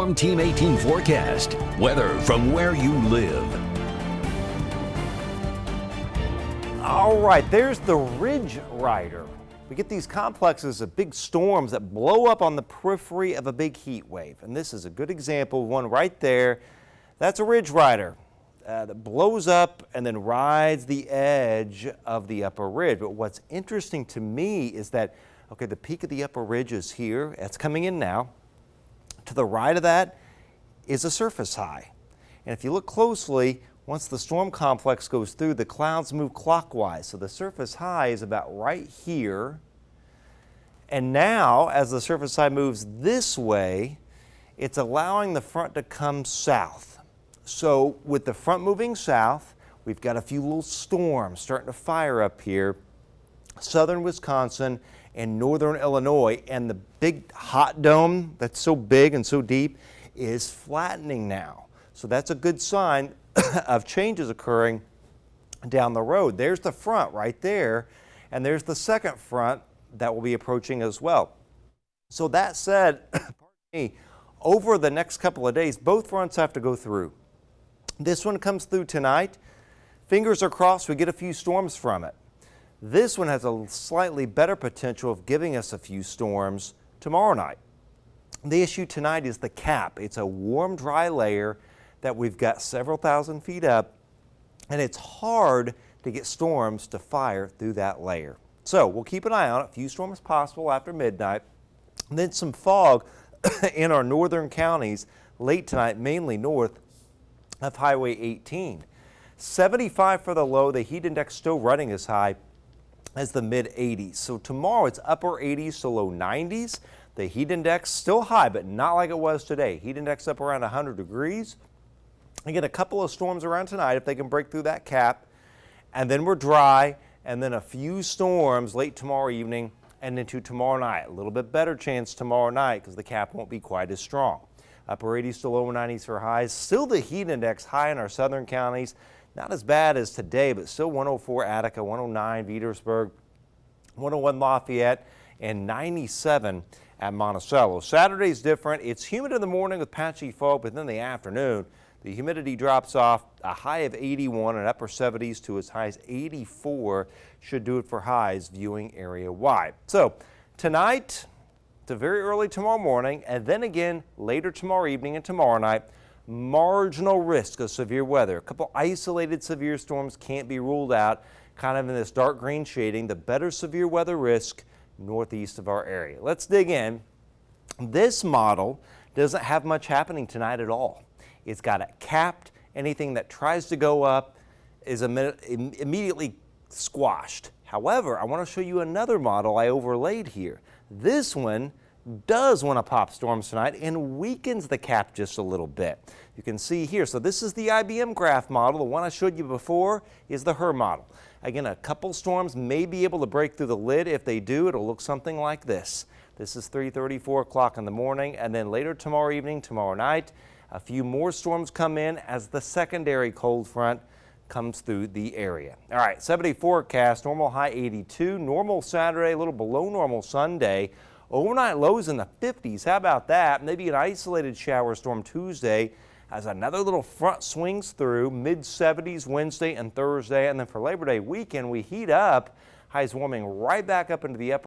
From Team 18 forecast, weather from where you live. All right, there's the Ridge Rider. We get these complexes of big storms that blow up on the periphery of a big heat wave. And this is a good example of one right there. That's a Ridge Rider that blows up and then rides the edge of the upper ridge. But what's interesting to me is that, okay, the peak of the upper ridge is here. That's coming in now. To the right of that is a surface high. And if you look closely, once the storm complex goes through, the clouds move clockwise. So the surface high is about right here. And now, as the surface high moves this way, it's allowing the front to come south. So with the front moving south, we've got a few little storms starting to fire up here. Southern Wisconsin and northern Illinois, and the big hot dome that's so big and so deep is flattening now. So that's a good sign of changes occurring down the road. There's the front right there, and there's the second front that will be approaching as well. So that said, pardon me, over the next couple of days, both fronts have to go through. This one comes through tonight. Fingers are crossed we get a few storms from it. This one has a slightly better potential of giving us a few storms tomorrow night. The issue tonight is the cap. It's a warm, dry layer that we've got several thousand feet up, and it's hard to get storms to fire through that layer. So we'll keep an eye on it. A few storms possible after midnight. And then some fog in our northern counties late tonight, mainly north of Highway 18. 75 for the low. The heat index still running as high as the mid 80s. So tomorrow it's upper 80s to low 90s. The heat index still high, but not like it was today. Heat index up around 100 degrees. Again, a couple of storms around tonight if they can break through that cap. And then we're dry, and then a few storms late tomorrow evening and into tomorrow night. A little bit better chance tomorrow night because the cap won't be quite as strong. Upper 80s to low 90s for highs. Still the heat index high in our southern counties. Not as bad as today, but still 104 Attica, 109 Petersburg, 101 Lafayette, and 97 at Monticello. Saturday's different. It's humid in the morning with patchy fog, but then in the afternoon, the humidity drops off. A high of 81 and upper 70s to as high as 84 should do it for highs viewing area wide. So tonight to very early tomorrow morning, and then again later tomorrow evening and tomorrow night, marginal risk of severe weather. A couple isolated severe storms can't be ruled out, kind of in this dark green shading. The better severe weather risk northeast of our area. Let's dig in. This model doesn't have much happening tonight at all. It's got it capped. Anything that tries to go up is immediately squashed. However, I want to show you another model I overlaid here. This one does want to pop storms tonight and weakens the cap just a little bit. You can see here, so this is the IBM graph model. The one I showed you before is the HRRR model. Again, a couple storms may be able to break through the lid. If they do, it'll look something like this. This is 3:30, 4 o'clock in the morning, and then later tomorrow evening, tomorrow night, a few more storms come in as the secondary cold front comes through the area. All right, 70 forecast, normal high 82, normal Saturday, a little below normal Sunday. Overnight lows in the 50s. How about that? Maybe an isolated shower storm Tuesday as another little front swings through. Mid 70s Wednesday and Thursday. And then for Labor Day weekend, we heat up. Highs warming right back up into the upper